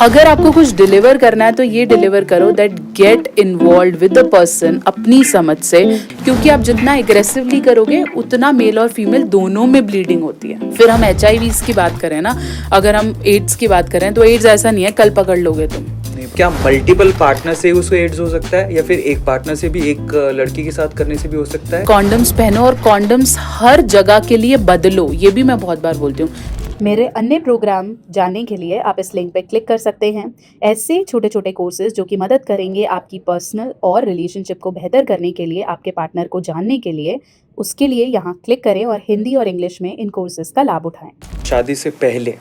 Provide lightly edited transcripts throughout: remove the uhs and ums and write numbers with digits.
अगर आपको कुछ डिलीवर करना है तो ये डिलीवर करो that get involve with the person अपनी समझ से, क्योंकि आप जितना एग्रेसिवली करोगे उतना मेल और फीमेल दोनों में ब्लीडिंग होती है। फिर हम HIV की बात करें ना, अगर हम एड्स की बात करें तो एड्स ऐसा नहीं है कल पकड़ लोगे तुम। क्या मल्टीपल पार्टनर से उसको एड्स हो सकता है, या फिर एक पार्टनर से भी, एक लड़की के साथ करने से भी हो सकता है? कॉन्डम्स पहनो और कॉन्डम्स हर जगह के लिए बदलो, ये भी मैं बहुत बार बोलती हूँ। मेरे अन्य प्रोग्राम जानने के लिए आप इस लिंक पर क्लिक कर सकते हैं। ऐसे छोटे छोटे कोर्सेज जो कि मदद करेंगे आपकी पर्सनल और रिलेशनशिप को बेहतर करने के लिए, आपके पार्टनर को जानने के लिए, उसके लिए यहाँ क्लिक करें और हिंदी और इंग्लिश में इन कोर्सेज का लाभ उठाएं। शादी से पहले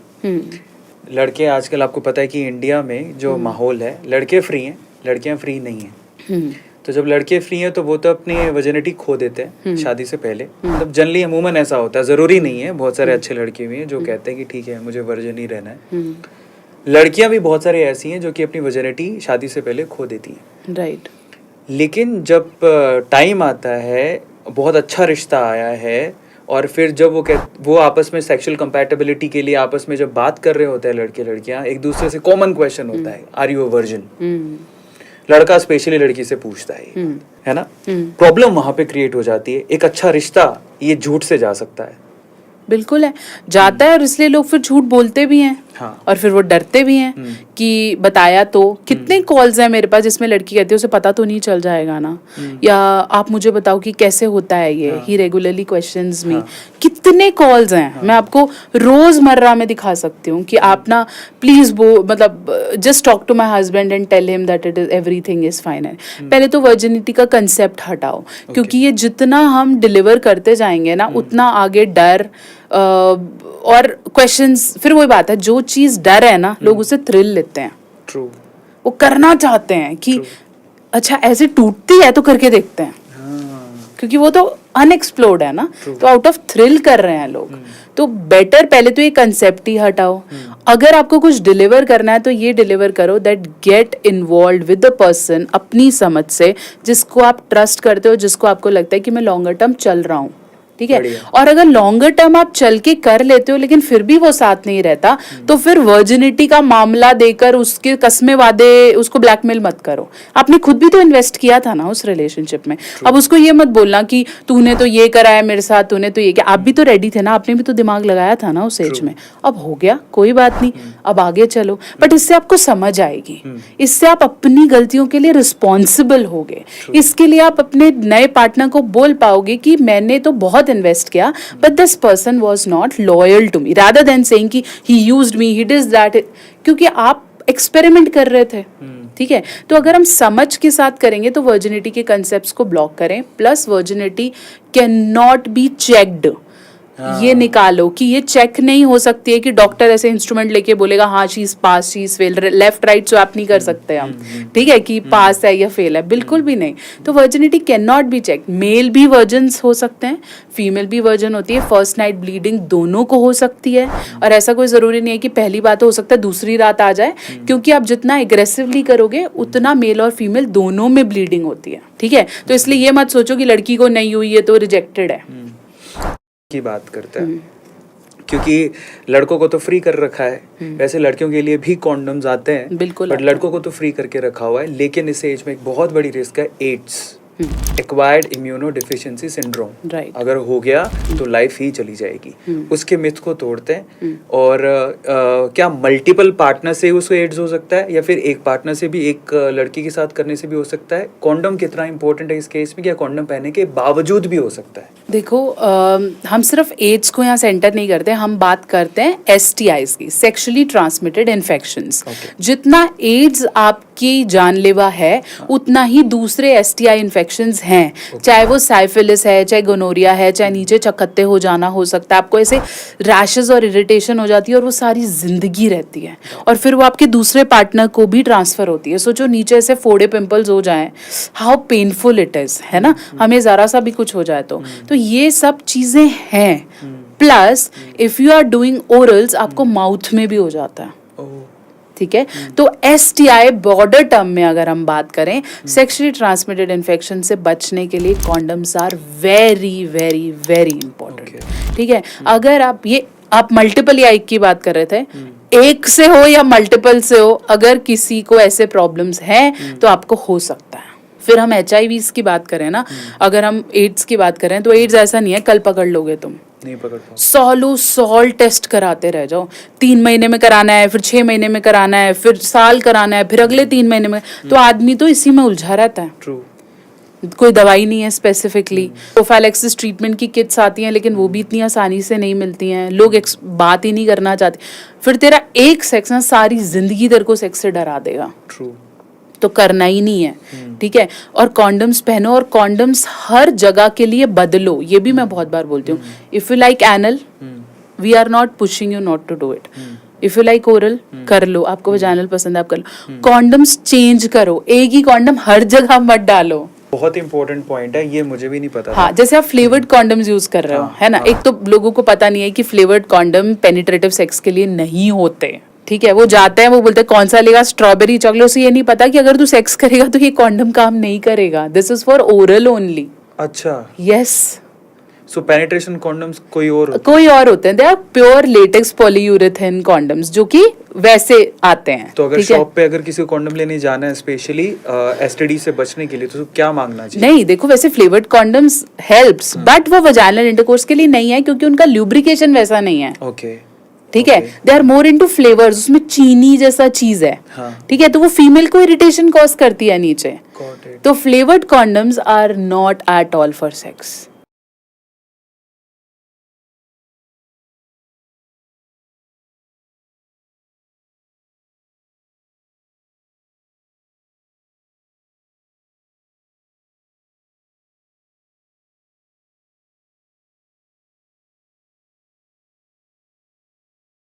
लड़के, आजकल आपको पता है कि इंडिया में जो माहौल है, लड़के फ्री हैं, लड़कियां फ्री नहीं हैं। तो जब लड़के फ्री हैं तो वो तो अपनी वर्जिनिटी खो देते हैं शादी से पहले। मतलब जनरली अमूमन ऐसा होता है, ज़रूरी नहीं है, बहुत सारे अच्छे लड़के भी हैं जो कहते हैं कि ठीक है मुझे वर्जिन ही रहना है। लड़कियां भी बहुत सारी ऐसी हैं जो कि अपनी वर्जिनिटी शादी से पहले खो देती हैं। राइट। लेकिन जब टाइम आता है, बहुत अच्छा रिश्ता आया है, और फिर जब वो आपस में सेक्सुअल कंपैटिबिलिटी के लिए आपस में जब बात कर रहे होते हैं लड़के लड़कियां, एक दूसरे से कॉमन क्वेश्चन होता है, आर यू अ वर्जिन? लड़का स्पेशली लड़की से पूछता है ना? प्रॉब्लम वहां पे क्रिएट हो जाती है। एक अच्छा रिश्ता ये झूठ से जा सकता है। बिल्कुल है, जाता है, और इसलिए लोग फिर झूठ बोलते भी हैं। हाँ। और फिर वो डरते भी हैं कि बताया तो। कितने कॉल्स हैं मेरे पास जिसमें लड़की कहती है उसे पता तो नहीं चल जाएगा ना, या आप मुझे बताओ कि कैसे होता है ये। ही रेगुलरली क्वेश्चंस मी। कितने कॉल्स हैं, मैं आपको रोजमर्रा में दिखा सकती हूँ कि आप ना प्लीज मतलब just talk to my husband and tell him that it is everything is fine. पहले तो वर्जिनिटी का कंसेप्ट हटाओ, क्योंकि ये जितना हम डिलीवर करते जाएंगे ना उतना आगे डर और क्वेश्चंस। फिर वही बात है, जो चीज डर है ना लोग उसे थ्रिल लेते हैं। ट्रू। वो करना चाहते हैं कि अच्छा ऐसे टूटती है तो करके देखते हैं, क्योंकि वो तो अनएक्सप्लोर्ड है ना, तो आउट ऑफ थ्रिल कर रहे हैं लोग। तो बेटर पहले तो ये कंसेप्ट ही हटाओ। अगर आपको कुछ डिलीवर करना है तो ये डिलीवर करो that get involve with the person अपनी समझ से, जिसको आप ट्रस्ट करते हो, जिसको आपको लगता है कि मैं लॉन्गर टर्म चल रहा हूँ। ठीक है। और अगर लॉन्गर टर्म आप चल के कर लेते हो लेकिन फिर भी वो साथ नहीं रहता, तो फिर वर्जिनिटी का मामला देकर उसके कस्मे वादे उसको ब्लैकमेल मत करो। आपने खुद भी तो इन्वेस्ट किया था ना उस रिलेशनशिप में। अब उसको ये मत बोलना कि तूने तो ये कराया मेरे साथ, तूने तो ये किया। आप भी तो रेडी थे ना, आपने भी तो दिमाग लगाया था ना उस एज में। अब हो गया, कोई बात नहीं, अब आगे चलो। बट इससे आपको समझ आएगी, इससे आप अपनी गलतियों के लिए रिस्पॉन्सिबल होगे। इसके लिए आप अपने नए पार्टनर को बोल पाओगे कि मैंने तो बहुत इन्वेस्ट किया, but this person was not loyal to me, rather than saying कि he used me, he did that, क्योंकि आप एक्सपेरिमेंट कर रहे थे। ठीक है। तो अगर हम समझ के साथ करेंगे तो वर्जिनिटी के कंसेप्ट्स को ब्लॉक करें। Plus virginity can not be checked. ये निकालो कि ये चेक नहीं हो सकती है कि डॉक्टर ऐसे इंस्ट्रूमेंट लेके बोलेगा हाँ she is pass, she is fail, left right swap नहीं कर सकते हम। ठीक है, कि पास है या फेल है, बिल्कुल भी नहीं। तो virginity can not be check. Male भी वर्जन्स हो सकते हैं, फीमेल भी वर्जन होती है। फर्स्ट नाइट ब्लीडिंग दोनों को हो सकती है, और ऐसा कोई जरूरी नहीं है कि पहली बात हो सकता है दूसरी रात आ जाए, क्योंकि आप जितना एग्रेसिवली करोगे उतना मेल और फीमेल दोनों में ब्लीडिंग होती है। ठीक है। तो इसलिए ये मत सोचो कि लड़की को नहीं हुई है तो रिजेक्टेड है। की बात करते हैं, क्योंकि लड़कों को तो फ्री कर रखा है, वैसे लड़कियों के लिए भी कॉन्डम्स आते हैं, बिल्कुल, बट लड़कों को तो फ्री करके रखा हुआ है। लेकिन इस एज में एक बहुत बड़ी रिस्क है AIDS, acquired immunodeficiency syndrome. अगर हो गया तो लाइफ ही चली जाएगी। उसके मिथ को तोड़ते हैं। और क्या मल्टीपल पार्टनर से उसको एड्स हो सकता है, या फिर एक पार्टनर से भी, एक लड़की के साथ करने से भी हो सकता है? कॉन्डम कितना इंपॉर्टेंट है इस केस में, क्या कॉन्डम पहनने के बावजूद भी हो सकता है? देखो, हम सिर्फ एड्स को यहाँ सेंटर नहीं करते, हम बात करते हैं STIs की, सेक्सुअली ट्रांसमिटेड इन्फेक्शंस। जितना एड्स आपकी जानलेवा है उतना ही दूसरे STI इन्फेक्शंस हैं। चाहे वो साइफिलिस है, चाहे गोनोरिया है, चाहे नीचे चकत्ते हो जाना हो सकता है, आपको ऐसे रैशेस और इरिटेशन हो जाती है और वो सारी जिंदगी रहती है, और फिर वो आपके दूसरे पार्टनर को भी ट्रांसफर होती है। सोचो नीचे ऐसे फोड़े पिंपल्स हो जाएं, हाउ पेनफुल इट इज, है ना? हमें जरा सा भी कुछ हो जाए तो ये सब चीजें हैं। Plus if you are doing orals, आपको माउथ में भी हो जाता है। ठीक है। तो STI बॉर्डर टर्म में अगर हम बात करें, सेक्सुअली ट्रांसमिटेड इन्फेक्शन से बचने के लिए condoms are very very very important. ठीक है। अगर आप ये आप मल्टीपल या एक की बात कर रहे थे, एक से हो या मल्टीपल से हो, अगर किसी को ऐसे प्रॉब्लम्स हैं तो आपको हो सकता है। फिर हम HIV की बात करें ना, अगर हम एड्स की बात करें तो एड्स ऐसा नहीं है कल पकड़ लोगे तुम, नहीं पकड़ पाओ। सालों साल टेस्ट कराते रह जाओ, 3 महीने में कराना है, फिर 6 महीने में कराना है, फिर साल कराना है, फिर अगले 3 महीने में, तो आदमी तो इसी में उलझा रहता है। ट्रू। कोई दवाई नहीं है स्पेसिफिकली। प्रोफाइलैक्सिस ट्रीटमेंट की किट्स आती हैं लेकिन वो भी इतनी आसानी से नहीं मिलती हैं, लोग बात ही नहीं करना चाहते। फिर तेरा एक सेक्स ना सारी जिंदगी तेरे को सेक्स से डरा देगा, ट्रू। तो करना ही नहीं है, ठीक है। और कॉन्डम्स पहनो, और कॉन्डम्स हर जगह के लिए बदलो, ये भी मैं बहुत बार बोलती हूँ। If you like anal, we are not pushing you not to do it. If you like oral, कर लो, आपको वजाइनल पसंद है आप कर लो। कॉन्डम्स चेंज करो, एक ही कॉन्डम हर जगह मत डालो। बहुत इंपॉर्टेंट पॉइंट है, ये मुझे भी नहीं पता था। हाँ, जैसे आप फ्लेवर्ड कॉन्डम्स यूज कर रहे हो, है ना, एक तो लोगों को पता नहीं है कि फ्लेवर्ड कॉन्डम पेनिट्रेटिव सेक्स के लिए नहीं होते, ठीक है। वो जाते हैं, वो बोलते हैं कौन सा लेगा, स्ट्रॉबेरी चॉकलेट, उसे ये नहीं पता कि अगर तू सेक्स करेगा तो ये कॉन्डम काम नहीं करेगा। This is for oral only. अच्छा, यस, सो पेनिट्रेशन कॉन्डम्स कोई और कोई और होते हैं, they are pure latex polyurethane condoms जो कि वैसे आते हैं। तो अगर ठीक है? शॉप पे अगर किसी को कॉन्डम लेने जाना है स्पेशली STD से बचने के लिए, तो क्या मांगना चाहिए? नहीं, देखो वैसे फ्लेवर्ड कॉन्डम्स हेल्प्स, बट वो वजाइनल इंटरकोर्स के लिए नहीं है क्योंकि उनका ल्यूब्रिकेशन वैसा नहीं है, ओके, ठीक है। They are more into flavours, उसमें चीनी जैसा चीज है, हाँ। ठीक है, तो वो फीमेल को इरिटेशन कॉज करती है नीचे। Got it. तो flavoured condoms are not at all for sex.